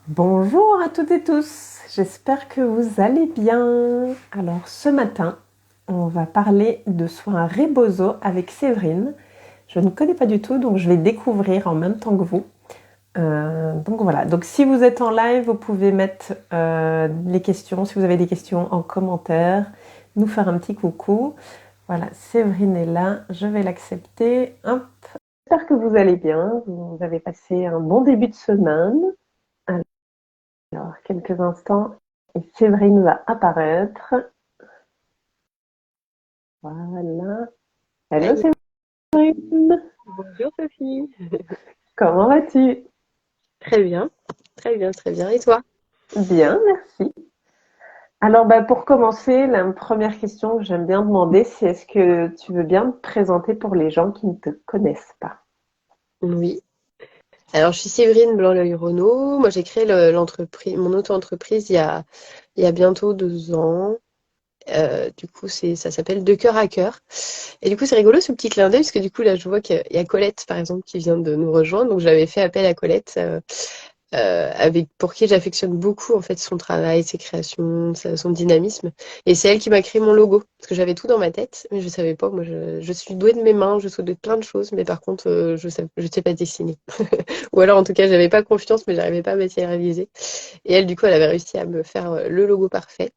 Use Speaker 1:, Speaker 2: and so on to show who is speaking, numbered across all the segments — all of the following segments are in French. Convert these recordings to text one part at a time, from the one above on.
Speaker 1: Bonjour à toutes et tous, j'espère que vous allez bien. Alors ce matin, on va parler de soins Rebozo avec Séverine. Je ne connais pas du tout, donc je vais découvrir en même temps que vous. Donc voilà, donc si vous êtes en live, vous pouvez mettre les questions, si vous avez des questions en commentaire, nous faire un petit coucou. Voilà, Séverine est là, je vais l'accepter. Hop. J'espère que vous allez bien, vous avez passé un bon début de semaine. Alors, quelques instants, et Séverine va apparaître. Voilà.
Speaker 2: Ça
Speaker 1: Hello
Speaker 2: y est.
Speaker 1: Séverine,
Speaker 2: Bonjour Sophie.
Speaker 1: comment vas-tu?
Speaker 2: Très bien, très bien, très bien. Et toi?
Speaker 1: Bien, merci. Alors, pour commencer, la première question que j'aime bien demander, c'est est-ce que tu veux bien te présenter pour les gens qui ne te connaissent pas?
Speaker 2: Oui. Alors, je suis Séverine Blanc-L'œil-Renaud. Moi, j'ai créé l'entreprise, mon auto-entreprise il y a bientôt 2 ans. Du coup, ça s'appelle De cœur à cœur. Et du coup, c'est rigolo ce petit clin d'œil, parce que du coup, là, je vois qu'il y a Colette, par exemple, qui vient de nous rejoindre. Donc, j'avais fait appel à Colette. Pour qui j'affectionne beaucoup en fait son travail, ses créations, son dynamisme. Et c'est elle qui m'a créé mon logo, parce que j'avais tout dans ma tête, mais je savais pas. Moi, je suis douée de mes mains, je suis douée de plein de choses, mais par contre, je sais pas dessiner. Ou alors, en tout cas, j'avais pas confiance, mais j'arrivais pas à matérialiser. Et elle, du coup, elle avait réussi à me faire le logo parfait,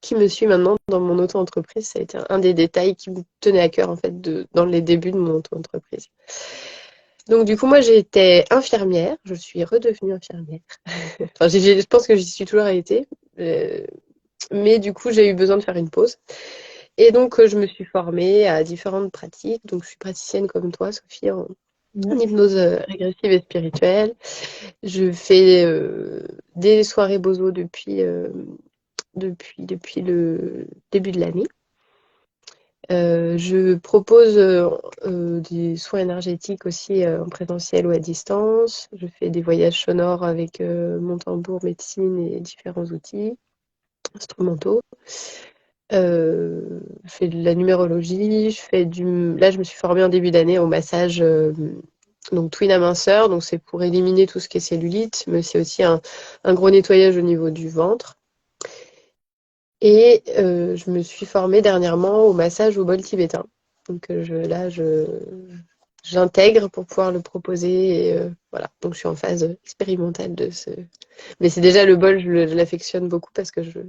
Speaker 2: qui me suit maintenant dans mon auto-entreprise. Ça a été un des détails qui me tenait à cœur en fait dans les débuts de mon auto-entreprise. Donc du coup, moi j'étais infirmière, je suis redevenue infirmière. Enfin, je pense que j'y suis toujours été, euh, mais du coup j'ai eu besoin de faire une pause. Et donc je me suis formée à différentes pratiques. Donc je suis praticienne comme toi, Sophie, en hypnose régressive et spirituelle. Je fais des soirées bozo depuis le début de l'année. Je propose des soins énergétiques aussi en présentiel ou à distance. Je fais des voyages sonores avec mon tambour, médecine et différents outils instrumentaux. Je fais de la numérologie. Là, je me suis formée en début d'année au massage donc twin aminceur. Donc c'est pour éliminer tout ce qui est cellulite, mais c'est aussi un gros nettoyage au niveau du ventre. Et je me suis formée dernièrement au massage au bol tibétain. Donc j'intègre pour pouvoir le proposer. Et voilà, donc je suis en phase expérimentale de ce. Mais c'est déjà le bol, je l'affectionne beaucoup parce que je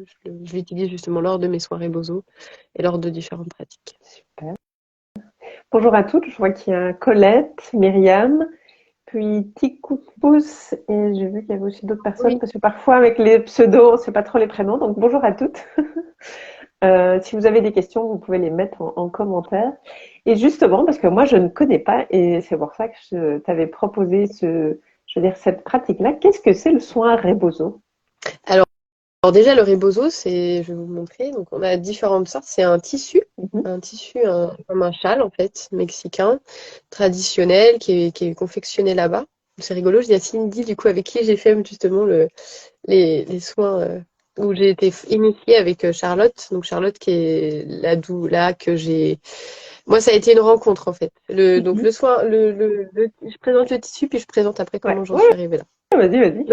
Speaker 2: l'utilise justement lors de mes soirées bozo et lors de différentes pratiques.
Speaker 1: Super. Bonjour à toutes, je vois qu'il y a Colette, Myriam, puis Tikoupous, et j'ai vu qu'il y avait aussi d'autres personnes,
Speaker 2: Oui.
Speaker 1: parce que parfois avec les pseudos, on ne sait pas trop les prénoms, donc bonjour à toutes. Si vous avez des questions, vous pouvez les mettre en commentaire. Et justement, parce que moi, je ne connais pas, et c'est pour ça que je t'avais proposé je veux dire, cette pratique-là. Qu'est-ce que c'est le soin Rebozo?
Speaker 2: Alors, alors déjà, le rebozo, je vais vous montrer. Donc on a différentes sortes. C'est
Speaker 1: Mhm.
Speaker 2: un tissu comme un châle en fait, mexicain, traditionnel, qui est confectionné là-bas. C'est rigolo, il y a Cindy, du coup, avec qui j'ai fait justement les soins où j'ai été initiée avec Charlotte. Donc Charlotte qui est la doula que j'ai. Moi, ça a été une rencontre en fait. Donc
Speaker 1: Mhm.
Speaker 2: le soin, je présente le tissu puis je présente après
Speaker 1: Ouais,
Speaker 2: comment j'en
Speaker 1: ouais,
Speaker 2: suis arrivée là.
Speaker 1: ouais, vas-y, vas-y.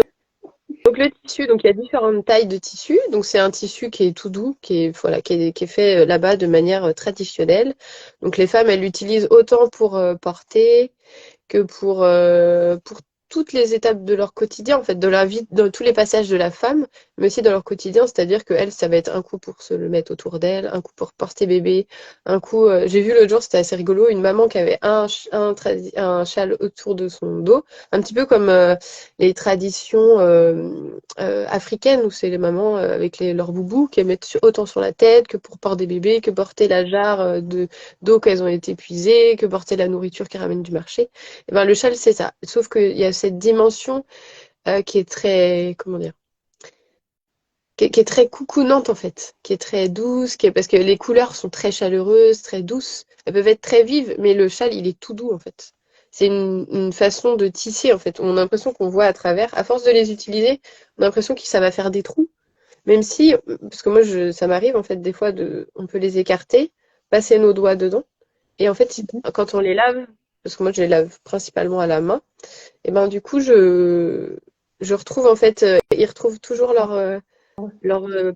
Speaker 2: Donc le tissu, donc il y a différentes tailles de tissu. Donc c'est un tissu qui est tout doux, qui est fait là-bas de manière traditionnelle. Donc les femmes, elles l'utilisent autant pour porter que pour toutes les étapes de leur quotidien, en fait, de la vie, dans tous les passages de la femme, mais aussi dans leur quotidien, c'est-à-dire que elle, ça va être un coup pour se le mettre autour d'elle, un coup pour porter bébé, un coup, j'ai vu l'autre jour, c'était assez rigolo, une maman qui avait un châle autour de son dos, un petit peu comme les traditions africaines, où c'est les mamans avec leurs boubous qui mettent autant sur la tête que pour porter des bébés, que porter la jarre d'eau qu'elles ont été épuisées, que porter la nourriture qui ramène du marché. Eh ben, le châle, c'est ça. Sauf qu'il y a cette dimension qui est très, comment dire, qui est très coucounante en fait, qui est très douce, parce que les couleurs sont très chaleureuses, très douces. Elles peuvent être très vives, mais le châle, il est tout doux en fait. C'est une façon de tisser en fait. On a l'impression qu'on voit à travers. À force de les utiliser, on a l'impression que ça va faire des trous. Même si, parce que moi, ça m'arrive en fait des fois on peut les écarter, passer nos doigts dedans. Et en fait,
Speaker 1: Mhm.
Speaker 2: quand on les lave, parce que moi je les lave principalement à la main, et ben du coup, je retrouve en fait, ils retrouvent toujours leur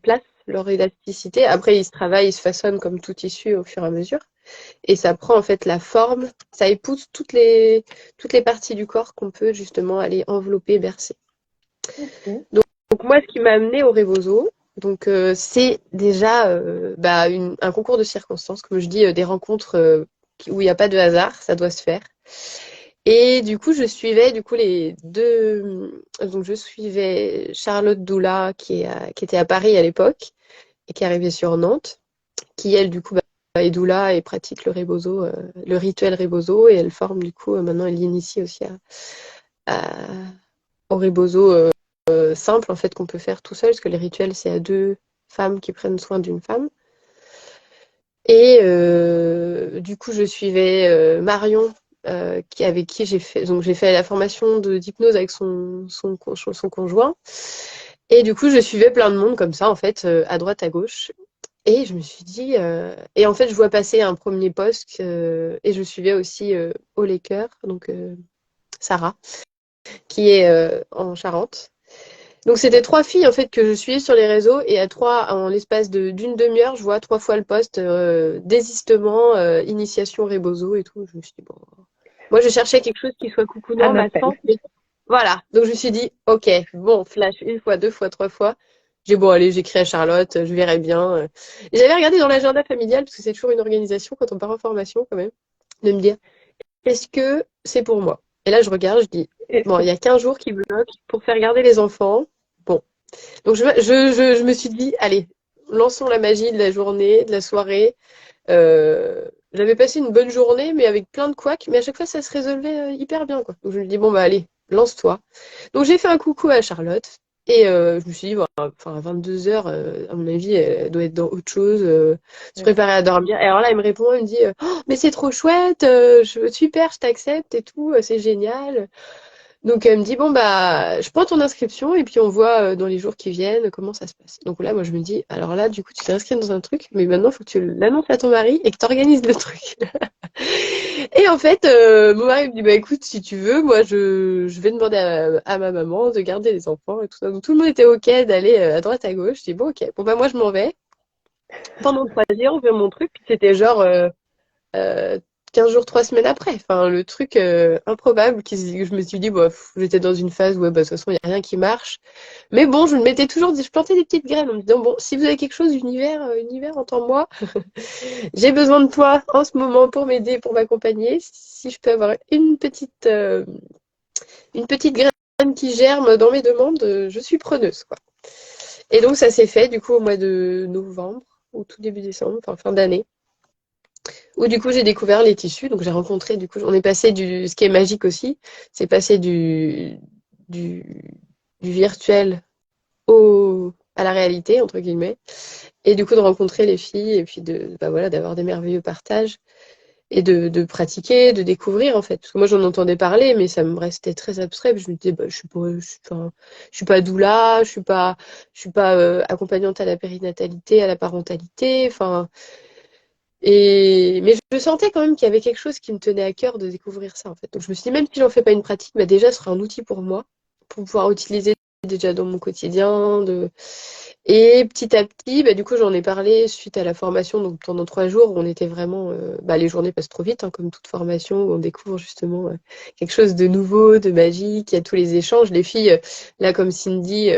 Speaker 2: place, leur élasticité. Après, ils se travaillent, ils se façonnent comme tout tissu au fur et à mesure. Et ça prend en fait la forme, ça épouse toutes les parties du corps qu'on peut justement aller envelopper, bercer.
Speaker 1: Ok.
Speaker 2: Donc moi, ce qui m'a amené au Rebozo, donc c'est déjà un concours de circonstances, comme je dis, des rencontres où il n'y a pas de hasard, ça doit se faire. Et du coup, je suivais du coup les deux. Donc je suivais Charlotte Doula qui était à Paris à l'époque et qui arrivait sur Nantes, qui elle du coup est doula et pratique le rituel Rebozo et elle forme du coup maintenant elle initie aussi au Rebozo simple en fait qu'on peut faire tout seul parce que les rituels c'est à deux femmes qui prennent soin d'une femme. Et du coup je suivais Marion avec qui j'ai fait la formation d'hypnose avec son conjoint. Et du coup, je suivais plein de monde comme ça, en fait, à droite, à gauche. Et je me suis dit, et en fait, je vois passer un premier post et je suivais aussi Au Laker, donc Sarah, qui est en Charente. Donc c'était trois filles en fait que je suivais sur les réseaux et en l'espace d'une demi-heure, je vois trois fois le post désistement, initiation Rebozo et tout. Je me suis dit bon, moi je cherchais quelque chose qui soit coucounant,
Speaker 1: Un appel.
Speaker 2: massant. Mais voilà, donc je me suis dit ok, bon flash une fois, deux fois, trois fois. J'ai bon allez, j'écris à Charlotte, je verrai bien. Et j'avais regardé dans l'agenda familial parce que c'est toujours une organisation quand on part en formation quand même, de me dire est-ce que c'est pour moi? Et là je regarde, je dis
Speaker 1: Et
Speaker 2: bon il y a 15 jours qui bloquent pour faire garder les enfants. Bon, donc je me suis dit, allez, lançons la magie de la journée, de la soirée. J'avais passé une bonne journée, mais avec plein de couacs, mais à chaque fois ça se résolvait hyper bien, quoi. Donc je me dis, bon bah allez, lance-toi. Donc j'ai fait un coucou à Charlotte. Et je me suis dit, enfin, à 22h, à mon avis, elle doit être dans autre chose, se préparer à dormir. Et alors là, elle me répond, elle me dit, oh, mais c'est trop chouette, super, je t'accepte et tout, c'est génial. Donc elle me dit bon bah je prends ton inscription et puis on voit dans les jours qui viennent comment ça se passe. Donc là moi je me dis alors là du coup tu t'es inscrite dans un truc mais maintenant il faut que tu l'annonces à ton mari et que tu organises le truc. Et en fait mon mari me dit bah écoute si tu veux moi je vais demander à ma maman de garder les enfants et tout ça. Donc tout le monde était ok d'aller à droite à gauche. Je dis bon ok bon bah moi je m'en vais. Pendant 3 jours on fait mon truc puis c'était genre euh, 15 jours, 3 semaines après. Enfin, le truc improbable je me suis dit, bah, j'étais dans une phase où, ouais, bah, de toute façon, il n'y a rien qui marche. Mais bon, je plantais des petites graines en me disant, bon, si vous avez quelque chose, univers, entends-moi. J'ai besoin de toi en ce moment pour m'aider, pour m'accompagner. Si je peux avoir une petite graine qui germe dans mes demandes, je suis preneuse, quoi. Et donc, ça s'est fait, du coup, au mois de novembre, ou tout début décembre, enfin, fin d'année où du coup j'ai découvert les tissus. Donc j'ai rencontré, du coup, on est passé ce qui est magique aussi, c'est passé du, du virtuel à la réalité, entre guillemets. Et du coup de rencontrer les filles et puis bah voilà, d'avoir des merveilleux partages et de pratiquer, de découvrir en fait. Parce que moi j'en entendais parler, mais ça me restait très abstrait. Puis je me disais, bah, je suis pas doula, je suis pas accompagnante à la périnatalité, à la parentalité. Enfin, mais je sentais quand même qu'il y avait quelque chose qui me tenait à cœur de découvrir ça en fait. Donc je me suis dit même si j'en fais pas une pratique, bah déjà ce sera un outil pour moi, pour pouvoir utiliser déjà dans mon quotidien. Et petit à petit, bah, du coup j'en ai parlé suite à la formation. Donc pendant 3 jours, on était vraiment, les journées passent trop vite, hein, comme toute formation où on découvre justement quelque chose de nouveau, de magique. Il y a tous les échanges. Les filles, là comme Cindy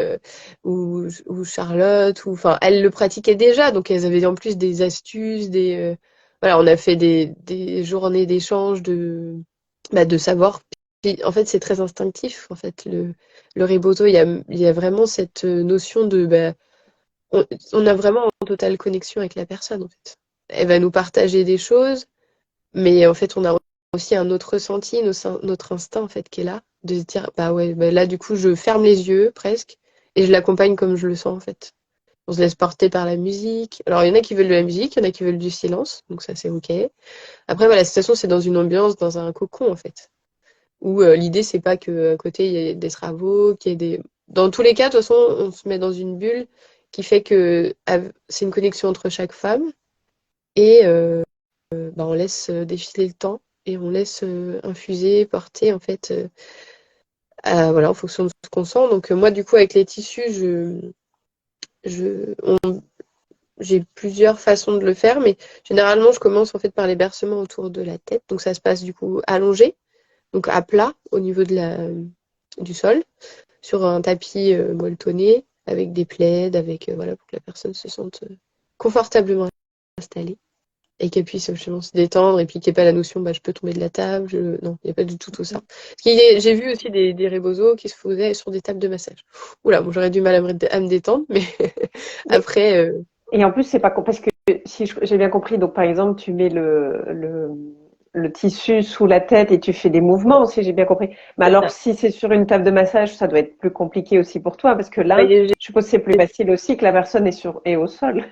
Speaker 2: ou Charlotte, enfin elles le pratiquaient déjà, donc elles avaient en plus des astuces, voilà, on a fait des journées d'échange de savoir. Puis, en fait, c'est très instinctif. En fait, le Rebozo, il y a vraiment cette notion de, on a vraiment en totale connexion avec la personne. En fait, elle va nous partager des choses, mais en fait, on a aussi un autre ressenti, notre instinct en fait qui est là, de se dire, bah ouais, bah là du coup, je ferme les yeux presque et je l'accompagne comme je le sens en fait. On se laisse porter par la musique. Alors, il y en a qui veulent de la musique, il y en a qui veulent du silence, donc ça, c'est OK. Après, voilà, de toute façon, c'est dans une ambiance, dans un cocon, en fait, où l'idée, c'est pas qu'à côté, il y ait des travaux, qu'il y ait des... Dans tous les cas, de toute façon, on se met dans une bulle qui fait que c'est une connexion entre chaque femme et on laisse défiler le temps et on laisse infuser, porter, en fait, voilà, en fonction de ce qu'on sent. Donc moi, du coup, avec les tissus, je, on- j'ai plusieurs façons de le faire, mais généralement, je commence en fait par les bercements autour de la tête. Donc ça se passe du coup allongé, donc à plat au niveau du sol, sur un tapis molletonné, avec des plaids, avec voilà, pour que la personne se sente confortablement installée et qu'elle puisse justement se détendre et puis qu'il n'y ait pas la notion bah, je peux tomber de la table. Non, il n'y a pas du tout ça. J'ai vu aussi des rebozo qui se faisaient sur des tables de massage. Oula, bon, j'aurais du mal à me détendre, mais
Speaker 1: Mais,
Speaker 2: après,
Speaker 1: et en plus, c'est pas parce que si j'ai bien compris, donc par exemple, tu mets le tissu sous la tête et tu fais des mouvements, si j'ai bien compris. Mais
Speaker 2: c'est
Speaker 1: alors,
Speaker 2: ça.
Speaker 1: si c'est sur une table de massage, ça doit être plus compliqué aussi pour toi, parce que
Speaker 2: Bah,
Speaker 1: là, je suppose que c'est plus facile aussi que la personne est au sol.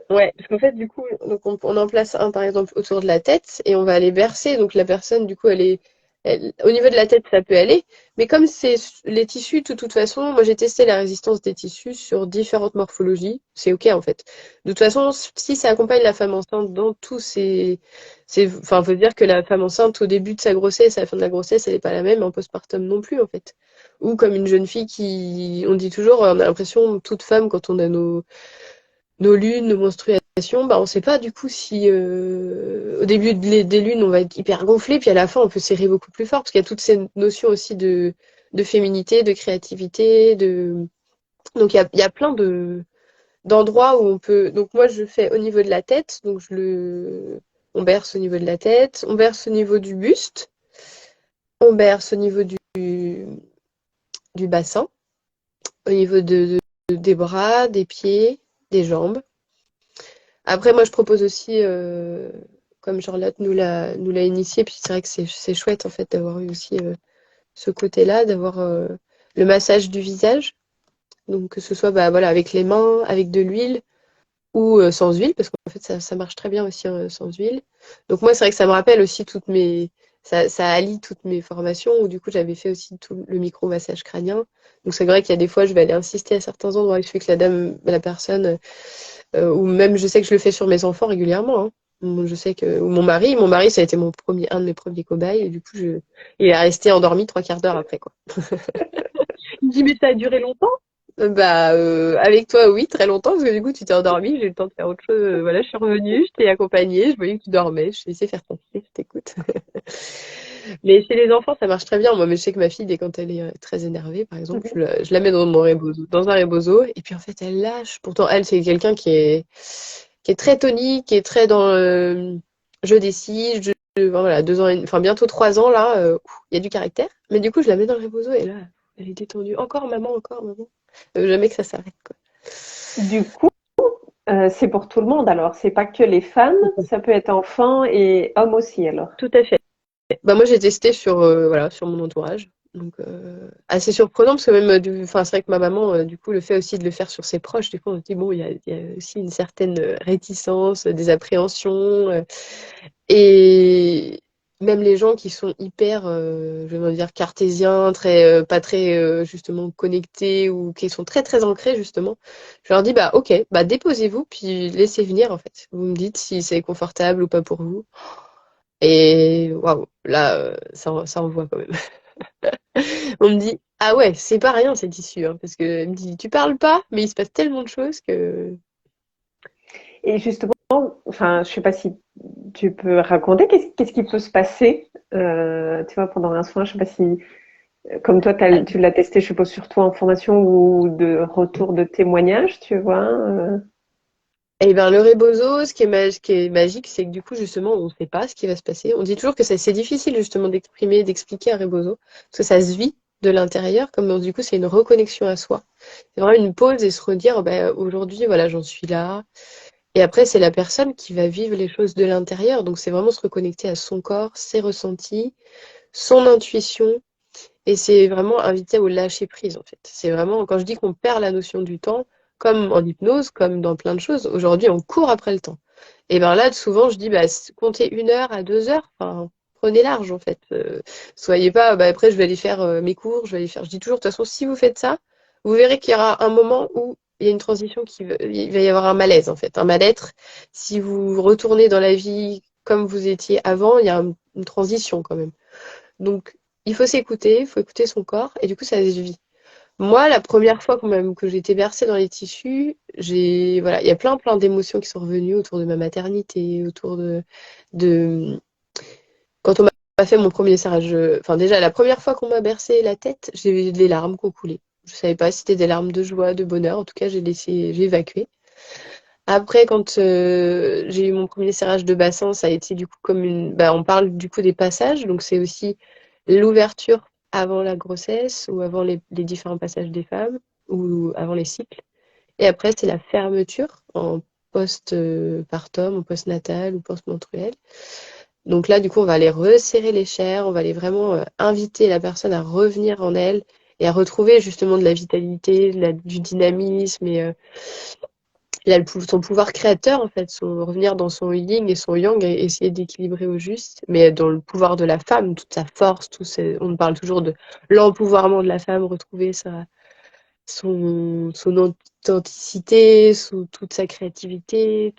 Speaker 2: ouais, parce qu'en fait, du coup, donc on en place un par exemple autour de la tête et on va aller bercer. Donc la personne, du coup, au niveau de la tête, ça peut aller. Mais comme c'est les tissus, de toute façon, moi j'ai testé la résistance des tissus sur différentes morphologies. C'est OK en fait. De toute façon, si ça accompagne la femme enceinte dans tous enfin, faut dire que la femme enceinte au début de sa grossesse, à la fin de la grossesse, elle n'est pas la même en postpartum non plus en fait. Ou comme une jeune fille on dit toujours, on a l'impression, toute femme, quand on a nos lunes, nos menstruations, bah on sait pas du coup si au début des lunes on va être hyper gonflé, puis à la fin on peut serrer beaucoup plus fort, parce qu'il y a toutes ces notions aussi de féminité, de créativité, donc il y a plein d'endroits où on peut. Donc moi je fais au niveau de la tête, on berce au niveau de la tête, on berce au niveau du buste, on berce au niveau du bassin, au niveau des bras, des pieds, des jambes. Après, moi, je propose aussi, comme Charlotte nous l'a initié, puis c'est vrai que c'est chouette, en fait, d'avoir eu aussi ce côté-là, d'avoir le massage du visage. Donc, que ce soit bah, voilà, avec les mains, avec de l'huile ou sans huile, parce qu'en fait, ça marche très bien aussi sans huile. Donc, moi, c'est vrai que ça me rappelle aussi ça allie toutes mes formations, où du coup, j'avais fait aussi tout le micro-massage crânien. Donc, c'est vrai qu'il y a des fois, je vais aller insister à certains endroits, il suffit que la personne ou même je sais que je le fais sur mes enfants régulièrement. Hein. Je sais que ou mon mari, ça a été un de mes premiers cobayes et du coup, il est resté endormi 3/4 d'heure après quoi.
Speaker 3: Il me dit, mais ça a duré longtemps?
Speaker 2: Avec toi, oui, très longtemps parce que du coup, tu t'es endormi, j'ai eu le temps de faire autre chose. Voilà, je suis revenue, je t'ai accompagnée, je voyais que tu dormais, je t'ai laissé faire ton truc, je t'écoute. Mais chez les enfants, ça marche très bien. Moi, mais je sais que ma fille, dès quand elle est très énervée, par exemple, je la mets dans un rebozo, et puis en fait, elle lâche. Pourtant, elle, c'est quelqu'un qui est très tonique, qui est très dans je décide, voilà, 2 ans, enfin bientôt 3 ans là, il y a du caractère. Mais du coup, je la mets dans le rebozo et là, elle est détendue. Encore maman, encore maman. Jamais que ça s'arrête, quoi.
Speaker 1: Du coup, c'est pour tout le monde alors. C'est pas que les femmes, ça peut être enfants et hommes aussi alors.
Speaker 2: Tout à fait. Bah moi j'ai testé voilà, sur mon entourage. Donc assez surprenant parce que même enfin c'est vrai que ma maman du coup le fait aussi de le faire sur ses proches, du coup on se dit bon il y a aussi une certaine réticence, des appréhensions et même les gens qui sont hyper je vais dire cartésiens, très pas très justement connectés ou qui sont très très ancrés justement. Je leur dis bah OK, bah déposez-vous puis laissez venir en fait. Vous me dites si c'est confortable ou pas pour vous. Et waouh, là, ça envoie quand même. On me dit, ah ouais, c'est pas rien cette issue, hein, parce que elle me dit, tu parles pas, mais il se passe tellement de choses que.
Speaker 1: Et justement, enfin, je sais pas si tu peux raconter qu'est-ce qui peut se passer, tu vois, pendant un soin. Je sais pas si, comme toi, tu l'as testé, je suppose, surtout en formation ou de retour de témoignage, tu vois.
Speaker 2: Eh bien, le rebozo, ce qui est magique, c'est que du coup, justement, on ne sait pas ce qui va se passer. On dit toujours que c'est difficile, justement, d'exprimer, d'expliquer un rebozo, parce que ça se vit de l'intérieur, comme du coup, c'est une reconnexion à soi. C'est vraiment une pause et se redire, bah, aujourd'hui, voilà, j'en suis là. Et après, c'est la personne qui va vivre les choses de l'intérieur. Donc, c'est vraiment se reconnecter à son corps, ses ressentis, son intuition. Et c'est vraiment inviter au lâcher prise, en fait. C'est vraiment, quand je dis qu'on perd la notion du temps, comme en hypnose, comme dans plein de choses, aujourd'hui, on court après le temps. Et ben là, souvent, je dis, bah, comptez 1 heure à 2 heures, enfin, prenez large, en fait. Soyez pas, bah, après, je vais aller faire mes cours, je vais aller faire, je dis toujours, de toute façon, si vous faites ça, vous verrez qu'il y aura un moment où il y a une transition il va y avoir un malaise, en fait, un mal-être. Si vous retournez dans la vie comme vous étiez avant, il y a une transition quand même. Donc, il faut s'écouter, il faut écouter son corps, et du coup, ça se vit. Moi, la première fois quand même que j'ai été bercée dans les tissus, voilà, il y a plein d'émotions qui sont revenues autour de ma maternité, autour de quand on m'a fait mon premier serrage. Enfin, déjà, la première fois qu'on m'a bercé la tête, j'ai eu des larmes qui ont coulé. Je savais pas si c'était des larmes de joie, de bonheur. En tout cas, j'ai évacué. Après, quand j'ai eu mon premier serrage de bassin, ça a été du coup comme on parle du coup des passages, donc c'est aussi l'ouverture avant la grossesse ou avant les différents passages des femmes ou avant les cycles. Et après, c'est la fermeture en post-partum, ou post-natal ou post-menstruel. Donc là, du coup, on va aller resserrer les chairs, on va aller vraiment inviter la personne à revenir en elle et à retrouver justement de la vitalité, du dynamisme et son pouvoir créateur en fait, revenir dans son yin et son yang et essayer d'équilibrer au juste, mais dans le pouvoir de la femme, toute sa force, on parle toujours de l'empouvoirment de la femme, retrouver son authenticité, toute sa créativité,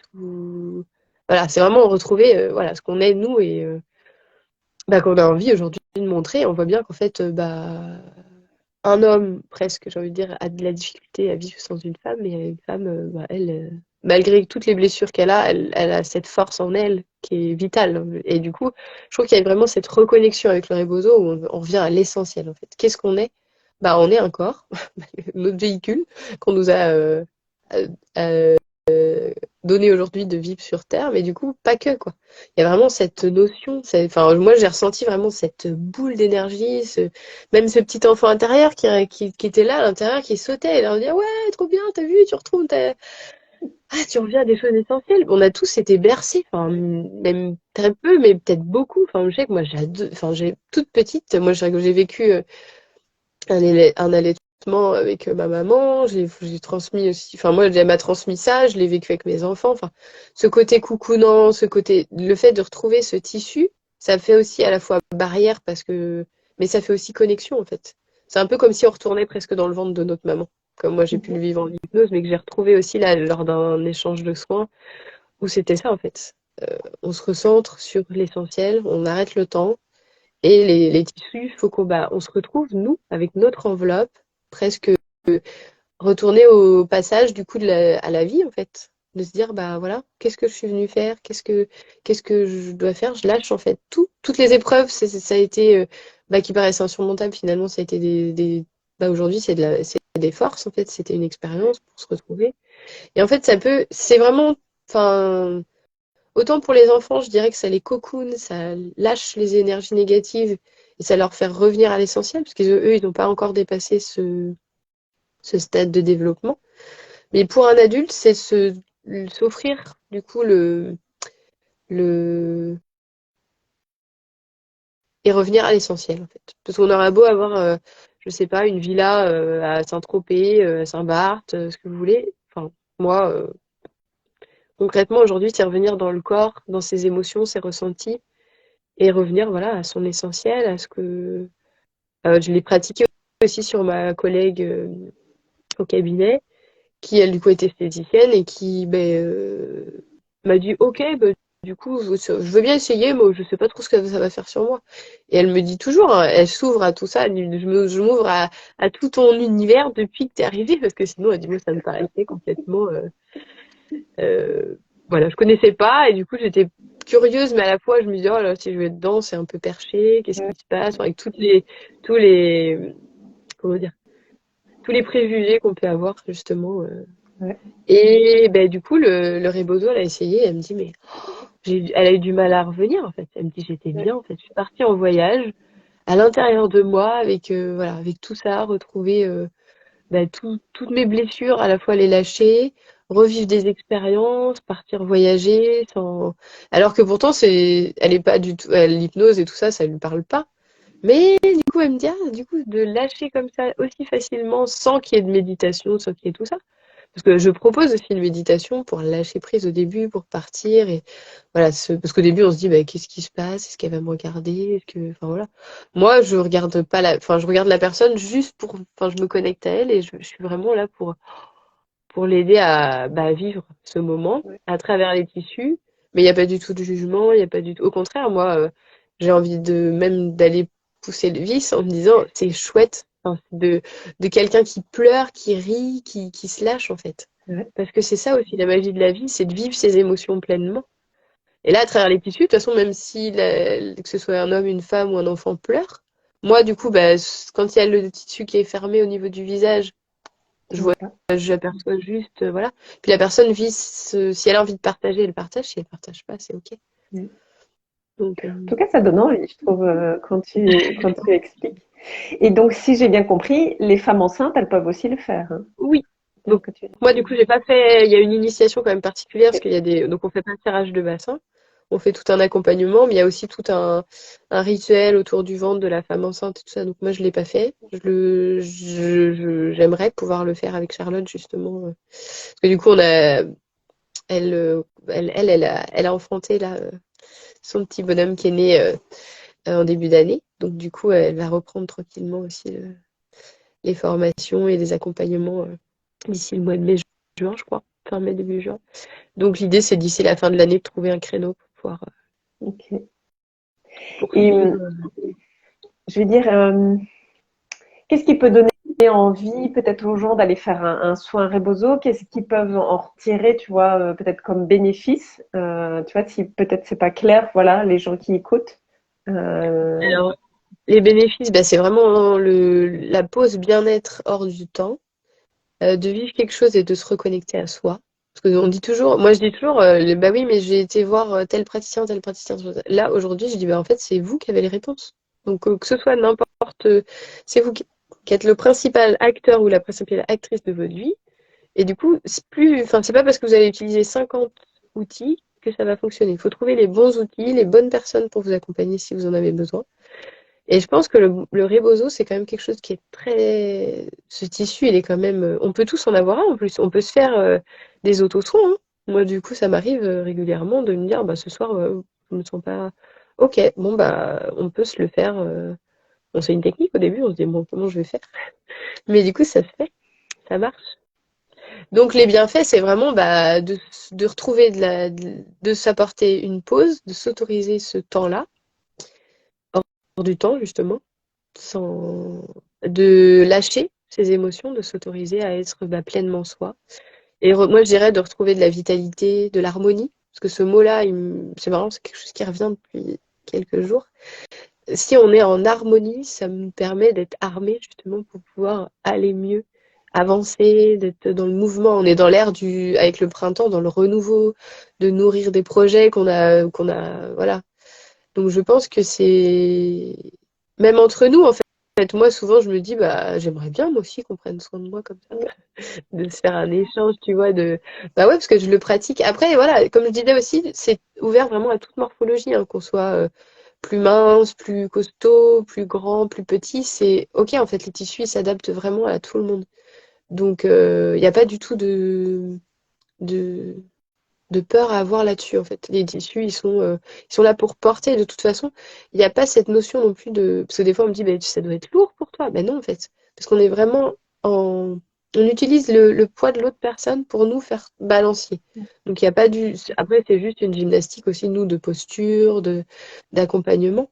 Speaker 2: voilà, c'est vraiment retrouver voilà, ce qu'on est nous et qu'on a envie aujourd'hui de montrer. On voit bien qu'en fait, un homme, presque, j'ai envie de dire, a de la difficulté à vivre sans une femme, et une femme, elle, malgré toutes les blessures qu'elle a, elle a cette force en elle qui est vitale. Et du coup, je trouve qu'il y a vraiment cette reconnexion avec le rebozo où on revient à l'essentiel, en fait. Qu'est-ce qu'on est? On est un corps, notre véhicule, qu'on nous a euh, euh, donné aujourd'hui de vivre sur Terre, mais du coup, pas que, quoi. Il y a vraiment cette notion, enfin, moi, j'ai ressenti vraiment cette boule d'énergie, même ce petit enfant intérieur qui était là à l'intérieur, qui sautait, et là, on dit, ouais, trop bien, t'as vu, tu reviens à des choses essentielles. On a tous été bercés, enfin, même très peu, mais peut-être beaucoup. Enfin, je sais que moi, j'ai toute petite, moi, j'ai vécu un allaitement avec ma maman, j'ai transmis aussi, enfin moi elle m'a transmis ça, je l'ai vécu avec mes enfants, enfin ce côté coucounant, le fait de retrouver ce tissu, ça fait aussi à la fois barrière mais ça fait aussi connexion en fait. C'est un peu comme si on retournait presque dans le ventre de notre maman, comme moi j'ai pu le vivre en hypnose, mais que j'ai retrouvé aussi là lors d'un échange de soins où c'était ça en fait. On se recentre sur l'essentiel, on arrête le temps. Et les tissus, il faut on se retrouve, nous, avec notre enveloppe, presque retourner au passage du coup à la vie, en fait. De se dire, voilà, qu'est-ce que je suis venue faire? Qu'est-ce que je dois faire? Je lâche, en fait, tout. Toutes les épreuves, ça a été, qui paraissent insurmontables, finalement, ça a été aujourd'hui, c'est des forces, en fait. C'était une expérience pour se retrouver. Et en fait, c'est vraiment, enfin, autant pour les enfants, je dirais que ça les cocoon, ça lâche les énergies négatives et ça leur fait revenir à l'essentiel, parce qu'eux, ils n'ont pas encore dépassé ce stade de développement. Mais pour un adulte, c'est s'offrir du coup le et revenir à l'essentiel en fait. Parce qu'on aura beau avoir, je sais pas, une villa à Saint-Tropez, à Saint-Barth, ce que vous voulez. Enfin, moi, concrètement aujourd'hui, c'est revenir dans le corps, dans ses émotions, ses ressentis et revenir voilà à son essentiel, à ce que je l'ai pratiqué aussi sur ma collègue au cabinet, qui elle du coup était esthéticienne et qui m'a dit ok, du coup je veux bien essayer, mais je sais pas trop ce que ça va faire sur moi. Et elle me dit toujours, hein, elle s'ouvre à tout ça, je m'ouvre à tout ton univers depuis que t'es arrivée, parce que sinon elle dit moi ça me paraissait complètement voilà, je connaissais pas et du coup j'étais curieuse, mais à la fois je me disais oh là si je vais être dedans c'est un peu perché, qu'est-ce qui se passe avec tous les comment dire tous les préjugés qu'on peut avoir justement.
Speaker 1: Ouais.
Speaker 2: Et du coup le rebozo elle a essayé, elle me dit mais elle a eu du mal à revenir en fait. Elle me dit j'étais bien en fait, je suis partie en voyage à l'intérieur de moi avec voilà avec tout ça, retrouver toutes mes blessures, à la fois les lâcher, revivre des expériences, partir voyager, alors que pourtant elle est pas du tout, l'hypnose et tout ça, ça lui parle pas. Mais du coup, elle me dit, ah, du coup, de lâcher comme ça aussi facilement, sans qu'il y ait de méditation, sans qu'il y ait tout ça. Parce que je propose aussi une méditation pour lâcher prise au début, pour partir. Et voilà, parce qu'au début, on se dit, qu'est-ce qui se passe? Est-ce qu'elle va me regarder? Enfin voilà. Moi, je regarde pas enfin, je regarde la personne juste enfin, je me connecte à elle et je suis vraiment là pour l'aider à vivre ce moment
Speaker 1: Ouais.
Speaker 2: à travers les tissus. Mais il n'y a pas du tout de jugement, il n'y a pas du tout. Au contraire, moi, j'ai envie même d'aller pousser le vice en me disant c'est chouette enfin, de quelqu'un qui pleure, qui rit, qui se lâche en fait.
Speaker 1: Ouais.
Speaker 2: Parce que c'est ça aussi la magie de la vie, c'est de vivre ses émotions pleinement. Et là, à travers les tissus, de toute façon, même si que ce soit un homme, une femme ou un enfant pleure, moi, du coup, bah, quand il y a le tissu qui est fermé au niveau du visage, j'aperçois juste, voilà. Puis la personne vit, si elle a envie de partager, elle partage. Si elle partage pas, c'est OK.
Speaker 1: Mm.
Speaker 2: Donc,
Speaker 1: En tout cas, ça donne envie, je trouve, quand tu expliques. Et donc, si j'ai bien compris, les femmes enceintes, elles peuvent aussi le faire. Hein.
Speaker 2: oui. Donc,
Speaker 1: Que tu...
Speaker 2: moi, du coup, j'ai pas fait. Il y a une initiation quand même particulière parce qu'il y a des. Donc, on fait pas de tirage de bassin. On fait tout un accompagnement, mais il y a aussi tout un rituel autour du ventre de la femme enceinte et tout ça. Donc, moi, je l'ai pas fait. J'aimerais pouvoir le faire avec Charlotte, justement. Parce que du coup, elle a enfanté là, son petit bonhomme qui est né en début d'année. Donc, du coup, elle va reprendre tranquillement aussi les formations et les accompagnements d'ici le mois de mai-juin, je crois. Fin mai, début juin. Donc, l'idée, c'est d'ici la fin de l'année de trouver un créneau pour pouvoir
Speaker 1: Ok. Et
Speaker 2: poursuivre.
Speaker 1: je vais dire, qu'est-ce qui peut donner envie peut-être aux gens d'aller faire un soin Rebozo? Qu'est-ce qu'ils peuvent en retirer, tu vois, peut-être comme bénéfice? Tu vois, si peut-être c'est pas clair, voilà, les gens qui écoutent.
Speaker 2: Alors, les bénéfices, bah, c'est vraiment la pause bien-être hors du temps, de vivre quelque chose et de se reconnecter à soi. Parce que on dit toujours, moi je dis toujours, bah oui, mais j'ai été voir tel praticien, tel praticien. Là, aujourd'hui, je dis, bah en fait, c'est vous qui avez les réponses. Donc, que ce soit n'importe, c'est vous qui êtes le principal acteur ou la principale actrice de votre vie. Et du coup, enfin, c'est pas parce que vous allez utiliser 50 outils que ça va fonctionner. Il faut trouver les bons outils, les bonnes personnes pour vous accompagner si vous en avez besoin. Et je pense que le rebozo, c'est quand même quelque chose qui est très. Ce tissu, il est quand même. On peut tous en avoir un en plus. On peut se faire des auto-soins. Hein. Moi, du coup, ça m'arrive régulièrement de me dire, bah, ce soir, je me sens pas. Ok, bon, bah, on peut se le faire. Bon, c'est une technique au début, on se dit, bon, comment je vais faire? Mais du coup, ça se fait, ça marche. Donc, les bienfaits, c'est vraiment bah, de retrouver de s'apporter une pause, de s'autoriser ce temps-là, hors du temps, justement sans de lâcher ses émotions, de s'autoriser à être bah, pleinement soi. Et moi, je dirais de retrouver de la vitalité, de l'harmonie, parce que ce mot-là, c'est marrant, c'est quelque chose qui revient depuis quelques jours. Si on est en harmonie, ça me permet d'être armée justement pour pouvoir aller mieux, avancer, d'être dans le mouvement. On est dans l'ère avec le printemps, dans le renouveau, de nourrir des projets voilà. Donc je pense que c'est même entre nous en fait. Moi souvent je me dis bah j'aimerais bien moi aussi qu'on prenne soin de moi comme ça, de se faire un échange, tu vois, bah ouais parce que je le pratique. Après voilà, comme je disais aussi, c'est ouvert vraiment à toute morphologie, hein, qu'on soit plus mince, plus costaud, plus grand, plus petit, c'est ok en fait les tissus ils s'adaptent vraiment à tout le monde. Donc il n'y a pas du tout de de peur à avoir là-dessus, en fait. Les tissus, ils sont là pour porter. De toute façon, il n'y a pas cette notion non plus de. Parce que des fois, on me dit, bah, ça doit être lourd pour toi. Ben non, en fait. Parce qu'on est vraiment en. On utilise le poids de l'autre personne pour nous faire balancier. Donc, il n'y a pas du. Après, c'est juste une gymnastique aussi, nous, de posture, d'accompagnement.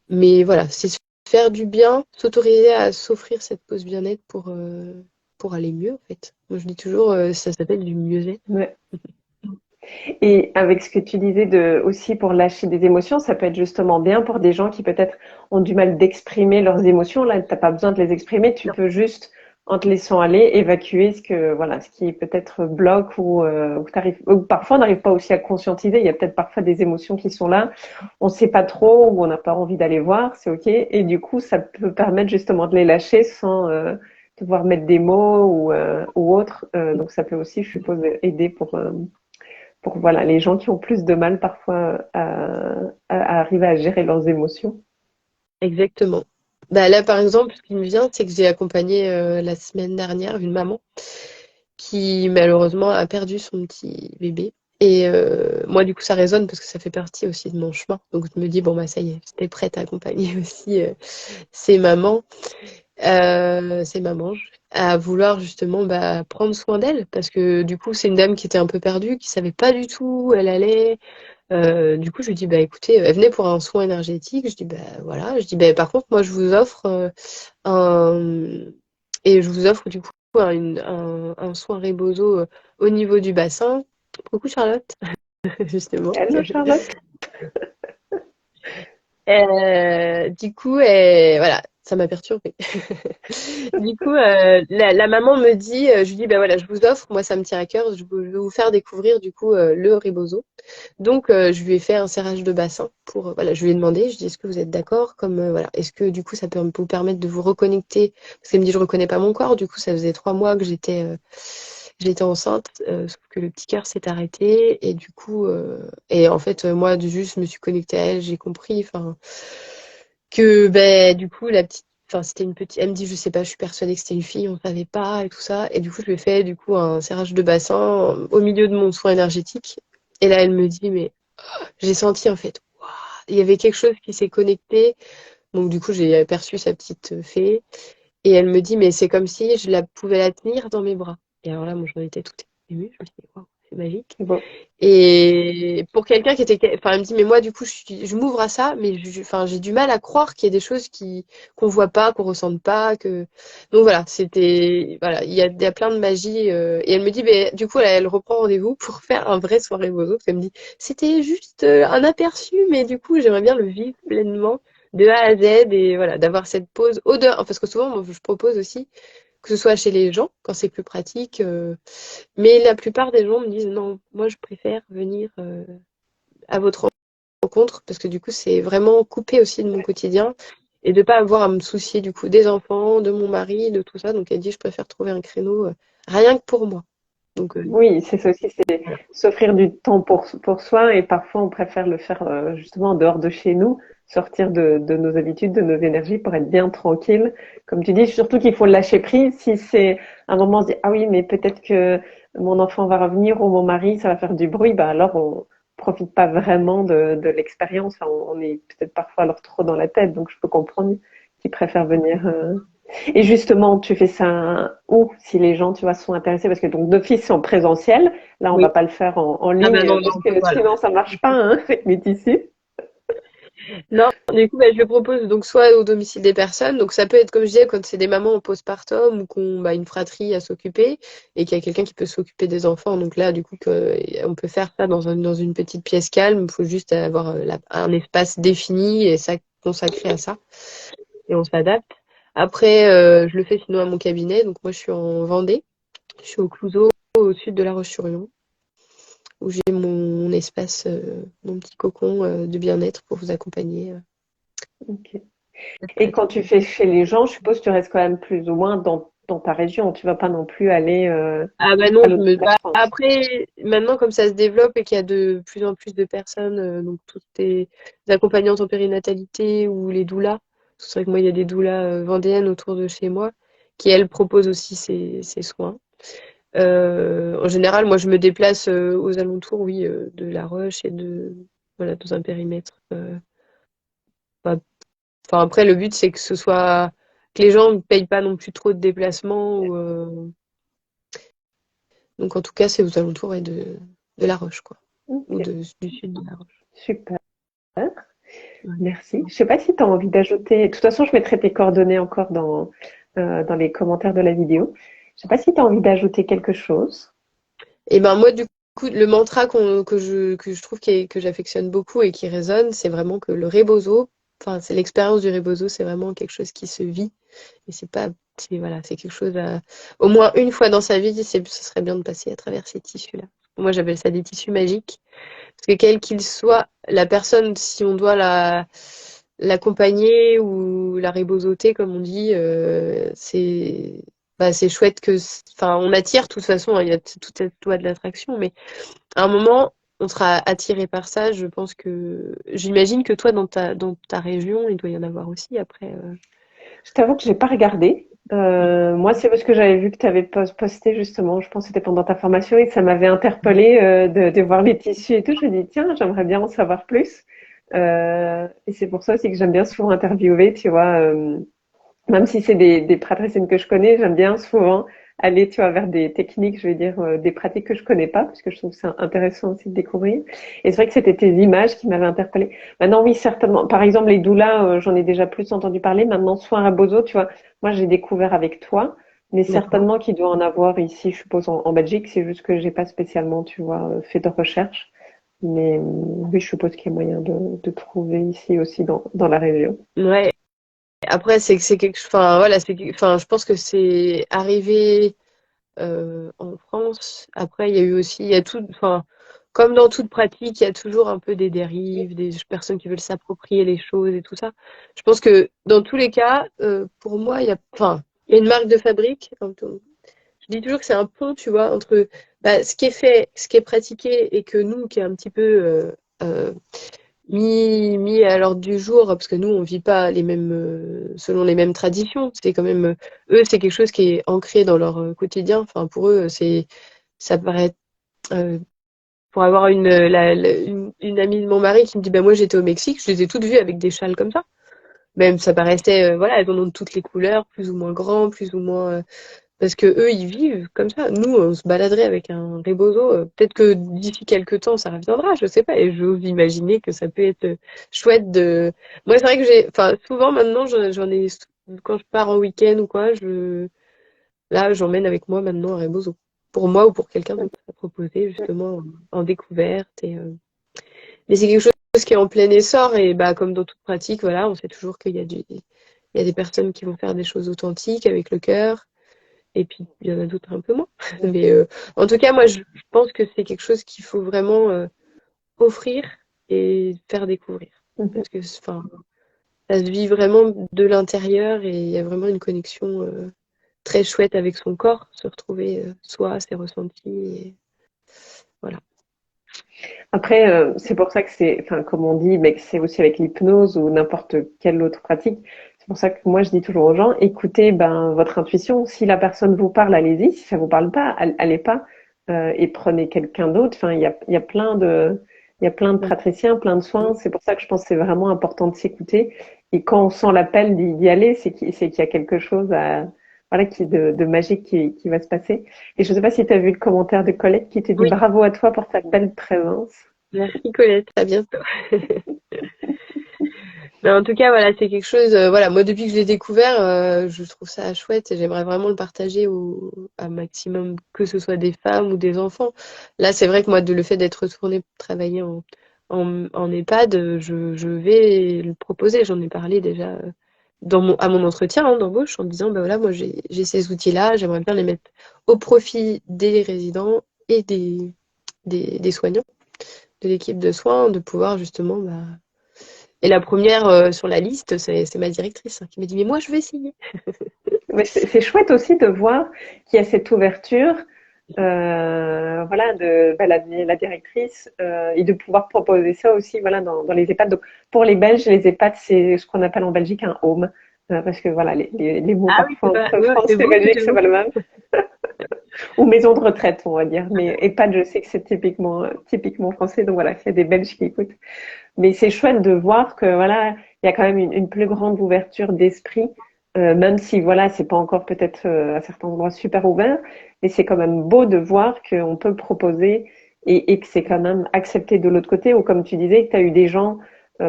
Speaker 2: Mais voilà, c'est se faire du bien, s'autoriser à s'offrir cette pause bien-être pour aller mieux, en fait. Moi, je dis toujours, ça s'appelle du mieux-être.
Speaker 1: Ouais. Et avec ce que tu disais aussi pour lâcher des émotions, ça peut être justement bien pour des gens qui peut-être ont du mal d'exprimer leurs émotions. Là, t'as pas besoin de les exprimer, tu peux juste, en te laissant aller, évacuer ce qui peut-être bloque ou parfois on n'arrive pas aussi à conscientiser. Il y a peut-être parfois des émotions qui sont là, on sait pas trop ou on n'a pas envie d'aller voir, c'est ok. Et du coup, ça peut permettre justement de les lâcher sans devoir mettre des mots ou autre. Donc ça peut aussi, je suppose, aider pour voilà, les gens qui ont plus de mal parfois à arriver à gérer leurs émotions.
Speaker 2: Exactement. Bah là, par exemple, ce qui me vient, c'est que j'ai accompagné la semaine dernière une maman qui malheureusement a perdu son petit bébé. Et moi, du coup, ça résonne parce que ça fait partie aussi de mon chemin. Donc, je me dis, bon, bah ça y est, j'étais prête à accompagner aussi ces mamans, ces mamans, à vouloir justement prendre soin d'elle. Parce que du coup, c'est une dame qui était un peu perdue, qui savait pas du tout où elle allait. Du coup, je lui dis, bah écoutez, elle venait pour un soin énergétique. Je dis, bah voilà. Je dis, bah par contre, moi, je vous offre un... Et je vous offre du coup un soin Rebozo au niveau du bassin. Coucou Charlotte, justement.
Speaker 1: Hello Charlotte.
Speaker 2: Du coup, voilà, ça m'a perturbée. Du coup, la maman me dit, je lui dis, ben voilà, je vous offre, moi ça me tient à cœur, je vais vous faire découvrir du coup le Rebozo. Donc, je lui ai fait un serrage de bassin pour, voilà, je lui ai demandé, je dis, est-ce que vous êtes d'accord, comme, voilà, est-ce que du coup ça peut vous permettre de vous reconnecter, parce qu'elle me dit, je reconnais pas mon corps, du coup ça faisait 3 mois que j'étais enceinte, sauf que le petit cœur s'est arrêté, et du coup, et en fait, moi, juste, je me suis connectée à elle, j'ai compris, enfin, que, ben, du coup, la petite, enfin, c'était une petite, elle me dit, je sais pas, je suis persuadée que c'était une fille, on savait pas, et tout ça, et du coup, je lui ai fait, du coup, un serrage de bassin au milieu de mon soin énergétique, et là, elle me dit, mais j'ai senti, en fait, waouh, il y avait quelque chose qui s'est connecté, donc du coup, j'ai aperçu sa petite fée, et elle me dit, mais c'est comme si je pouvais la tenir dans mes bras. Et alors là, moi, j'en étais toute émue. Je me suis dit, waouh, c'est magique.
Speaker 1: Bon.
Speaker 2: Et pour quelqu'un qui était, enfin, elle me dit, mais moi, du coup, je m'ouvre à ça, mais enfin, j'ai du mal à croire qu'il y a des choses qu'on voit pas, qu'on ressente pas, que. Donc voilà, voilà, il y a plein de magie. Et elle me dit, mais du coup, elle reprend rendez-vous pour faire un vrai soirée bozo. Parce qu'elle me dit, c'était juste un aperçu, mais du coup, j'aimerais bien le vivre pleinement de A à Z et voilà, d'avoir cette pause odeur. Parce que souvent, moi, je propose aussi que ce soit chez les gens, quand c'est plus pratique. Mais la plupart des gens me disent non, moi, je préfère venir à votre rencontre parce que du coup, c'est vraiment coupé aussi de mon quotidien et de pas avoir à me soucier du coup des enfants, de mon mari, de tout ça. Donc, elle dit, je préfère trouver un créneau rien que pour moi. Donc,
Speaker 1: Oui, c'est ça aussi, c'est
Speaker 2: voilà.
Speaker 1: s'offrir du temps pour soi et parfois on préfère le faire justement en dehors de chez nous, sortir de nos habitudes, de nos énergies pour être bien tranquille. Comme tu dis, surtout qu'il faut lâcher prise. Si c'est un moment, on se dit, ah oui, mais peut-être que mon enfant va revenir ou mon mari, ça va faire du bruit, bah alors on profite pas vraiment de l'expérience. Enfin, on est peut-être parfois alors trop dans la tête, donc je peux comprendre qu'ils préfèrent venir. Et justement, tu fais ça où si les gens, tu vois, sont intéressés? Parce que donc d'office, c'est en présentiel. Là, on va
Speaker 2: Oui.
Speaker 1: pas le faire en
Speaker 2: Ah bah
Speaker 1: ligne
Speaker 2: non,
Speaker 1: parce
Speaker 2: non,
Speaker 1: que
Speaker 2: voilà.
Speaker 1: sinon, ça marche pas hein, avec mes tissus.
Speaker 2: Non, du coup, bah, je le propose donc soit au domicile des personnes, donc ça peut être comme je disais quand c'est des mamans en postpartum ou qu'on bah, une fratrie à s'occuper et qu'il y a quelqu'un qui peut s'occuper des enfants. Donc là, du coup, on peut faire ça dans une petite pièce calme. Il faut juste avoir un espace défini et ça consacré à ça et on s'adapte. Après, je le fais sinon à mon cabinet. Donc moi, je suis en Vendée, je suis au Clouseau, au sud de La Roche-sur-Yon, où j'ai mon espace, mon petit cocon de bien-être pour vous accompagner.
Speaker 1: Ok.
Speaker 2: Cette
Speaker 1: Et quand
Speaker 2: pratique.
Speaker 1: tu fais chez les gens, je suppose que tu restes quand même plus ou moins dans ta région. Tu vas pas non plus aller
Speaker 2: Ah bah non,
Speaker 1: à l'autre bout de la France.
Speaker 2: après, maintenant, comme ça se développe et qu'il y a de plus en plus de personnes, donc toutes les accompagnantes en périnatalité ou les doulas, c'est vrai que moi, il y a des doulas vendéennes autour de chez moi qui, elles, proposent aussi ces soins. En général, moi, je me déplace aux alentours, oui, de La Roche et voilà, dans un périmètre. Pas- Enfin, après, le but, c'est que les gens ne payent pas non plus trop de déplacements donc en tout cas, c'est aux alentours ouais, de La Roche, quoi. Ou
Speaker 1: Ok,
Speaker 2: du sud de La Roche.
Speaker 1: super.
Speaker 2: Ouais.
Speaker 1: Merci. Je sais pas si tu as envie d'ajouter. De toute façon, je mettrai tes coordonnées encore dans les commentaires de la vidéo. Je sais pas si tu as envie d'ajouter quelque chose.
Speaker 2: Et ben moi, du coup, le mantra que je trouve que j'affectionne beaucoup et qui résonne, c'est vraiment que le rebozo, enfin, c'est l'expérience du rebozo, c'est vraiment quelque chose qui se vit. Et c'est pas, voilà, c'est quelque chose au moins une fois dans sa vie, ce serait bien de passer à travers ces tissus-là. Moi, j'appelle ça des tissus magiques. Parce que quel qu'il soit, la personne, si on doit l'accompagner ou la rebozoter, comme on dit, c'est chouette enfin, on attire de toute façon, hein, il y a tout cette loi de l'attraction, mais à un moment, on sera attiré par ça. Je pense que, j'imagine que toi, dans ta région, il doit y en avoir aussi après.
Speaker 1: Je t'avoue que j'ai pas regardé. Moi, c'est parce que j'avais vu que tu avais posté justement, je pense que c'était pendant ta formation et que ça m'avait interpellée de voir les tissus et tout. Je me dis, tiens, j'aimerais bien en savoir plus. Et c'est pour ça aussi que j'aime bien souvent interviewer, tu vois. Même si c'est des praticiennes que je connais, j'aime bien souvent aller, tu vois, vers des techniques, je vais dire, des pratiques que je connais pas, parce que je trouve que c'est intéressant aussi de découvrir. Et c'est vrai que c'était tes images qui m'avaient interpellée. Maintenant, oui, certainement. Par exemple, les doulas, j'en ai déjà plus entendu parler. Maintenant, soins à Bozo, tu vois, moi, j'ai découvert avec toi, mais
Speaker 2: D'accord.
Speaker 1: certainement qu'il doit en avoir ici, je suppose, en Belgique. C'est juste que j'ai pas spécialement, tu vois, fait de recherche. Mais oui, je suppose qu'il y a moyen de trouver ici aussi dans la région.
Speaker 2: Ouais. Après, c'est que c'est quelque chose. Enfin, voilà, enfin, je pense que c'est arrivé en France. Après, il y a eu aussi, il y a tout. Enfin, comme dans toute pratique, il y a toujours un peu des dérives, des personnes qui veulent s'approprier les choses et tout ça. Je pense que dans tous les cas, pour moi, enfin, il y a une marque de fabrique. Je dis toujours que c'est un pont, tu vois, entre bah, ce qui est fait, ce qui est pratiqué et que nous, qui est un petit peu euh, mis à l'ordre du jour, parce que nous, on vit pas les mêmes, selon les mêmes traditions. C'est quand même, eux, c'est quelque chose qui est ancré dans leur quotidien. Enfin, pour eux, ça paraît, euh, pour avoir une amie de mon mari qui me dit, bah, moi, j'étais au Mexique, je les ai toutes vues avec des châles comme ça. Même, ça paraissait, voilà, elles en ont de toutes les couleurs, plus ou moins grands, plus ou moins, parce que eux, ils vivent comme ça. Nous, on se baladerait avec un rebozo. Peut-être que d'ici quelques temps, ça reviendra, je sais pas. Et j'ose imaginer que ça peut être chouette de. Moi, c'est vrai que enfin, souvent maintenant, j'en ai, quand je pars en week-end ou quoi, là, j'emmène avec moi maintenant un rebozo. Pour moi ou pour quelqu'un d'autre à proposer, justement, en découverte. Mais c'est quelque chose qui est en plein essor et bah, comme dans toute pratique, voilà, on sait toujours il y a des personnes qui vont faire des choses authentiques avec le cœur. Et puis, il y en a d'autres un peu moins. Mais en tout cas, moi, je pense que c'est quelque chose qu'il faut vraiment offrir et faire découvrir.
Speaker 1: Mhm.
Speaker 2: Parce que, enfin, ça se vit vraiment de l'intérieur et il y a vraiment une connexion très chouette avec son corps, se retrouver soi, ses ressentis. Et voilà.
Speaker 1: Après, c'est pour ça que c'est, enfin, comme on dit, mais que c'est aussi avec l'hypnose ou n'importe quelle autre pratique. C'est pour ça que moi, je dis toujours aux gens, écoutez, ben, votre intuition. Si la personne vous parle, allez-y. Si ça vous parle pas, allez pas, et prenez quelqu'un d'autre. Enfin, il y a plein de
Speaker 2: Ouais.
Speaker 1: praticiens, plein de soins. C'est pour ça que je pense que c'est vraiment important de s'écouter. Et quand on sent l'appel d'y aller, c'est qu'il y a quelque chose voilà, de magique qui va se passer. Et je ne sais pas si tu as vu le commentaire de Colette qui te dit
Speaker 2: Oui,
Speaker 1: bravo à toi pour ta belle présence.
Speaker 2: merci Colette, à bientôt. Mais en tout cas, voilà, c'est quelque chose. Voilà, moi, depuis que je l'ai découvert, je trouve ça chouette et j'aimerais vraiment le partager à maximum, que ce soit des femmes ou des enfants. Là, c'est vrai que moi, le fait d'être retournée travailler en EHPAD, je vais le proposer. J'en ai parlé déjà à mon entretien d'embauche en disant, bah voilà, moi, j'ai ces outils-là, j'aimerais bien les mettre au profit des résidents et des soignants, de l'équipe de soins, de pouvoir justement, bah, et la première sur la liste, c'est ma directrice qui m'a dit, mais moi, je vais essayer.
Speaker 1: Mais c'est chouette aussi de voir qu'il y a cette ouverture, voilà, de la directrice, et de pouvoir proposer ça aussi, voilà, dans les EHPAD. Donc, pour les Belges, les EHPAD, c'est ce qu'on appelle en Belgique un home, parce que voilà, les mots
Speaker 2: Ah oui,
Speaker 1: parfois entre
Speaker 2: ouais,
Speaker 1: France
Speaker 2: c'est
Speaker 1: et
Speaker 2: beau,
Speaker 1: Belgique,
Speaker 2: c'est
Speaker 1: c'est
Speaker 2: beau.
Speaker 1: pas le même. Ou maison de retraite, on va dire. Mais EHPAD, je sais que c'est typiquement français. Donc voilà, il y a des Belges qui écoutent. Mais c'est chouette de voir que voilà, il y a quand même une plus grande ouverture d'esprit, même si voilà, c'est pas encore peut-être à certains endroits super ouvert, mais c'est quand même beau de voir qu'on peut le proposer et que c'est quand même accepté de l'autre côté, ou comme tu disais, que tu as eu des gens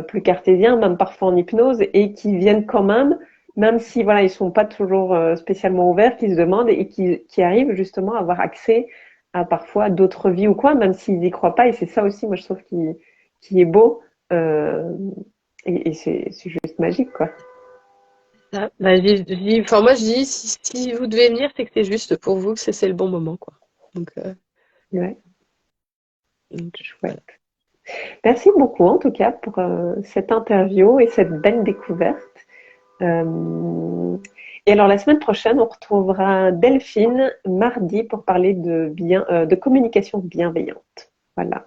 Speaker 1: plus cartésiens, même parfois en hypnose, et qui viennent quand même si voilà, ils sont pas toujours spécialement ouverts, qui se demandent et qui arrivent justement à avoir accès à parfois d'autres vies ou quoi, même s'ils y croient pas. Et c'est ça aussi, moi je trouve qui est beau, euh, et c'est juste magique, quoi.
Speaker 2: Ah, bah, enfin, moi, je dis, si vous devez venir, c'est que c'est juste pour vous, que c'est le bon moment, quoi. Donc,
Speaker 1: Ouais,
Speaker 2: voilà.
Speaker 1: chouette. Merci beaucoup, en tout cas, pour cette interview et cette belle découverte. Euh, et alors, la semaine prochaine, on retrouvera Delphine mardi pour parler de communication bienveillante. Voilà.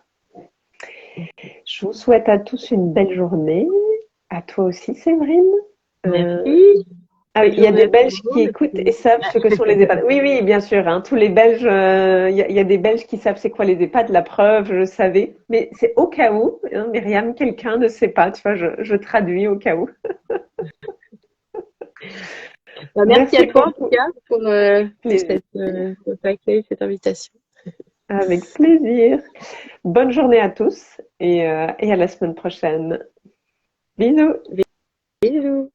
Speaker 1: Je vous souhaite à tous une belle journée. À toi aussi, Séverine. Euh,
Speaker 2: Merci.
Speaker 1: Ah oui,
Speaker 2: Bonne
Speaker 1: il y a
Speaker 2: journée
Speaker 1: des
Speaker 2: à tout
Speaker 1: Belges
Speaker 2: le
Speaker 1: qui
Speaker 2: monde.
Speaker 1: écoutent et savent ce que sont les EHPAD. Oui, oui, bien sûr. Hein, tous les Belges, il y a des Belges qui savent c'est quoi les EHPAD. La preuve, je le savais. Mais c'est au cas où, hein, Myriam, quelqu'un ne sait pas. Tu vois, je traduis au cas où.
Speaker 3: Bah, merci à toi en tout cas pour
Speaker 1: Plaisir.
Speaker 3: cet accueil, cette invitation.
Speaker 1: Avec plaisir. Bonne journée à tous et à la semaine prochaine. Bisous.
Speaker 3: Bisous.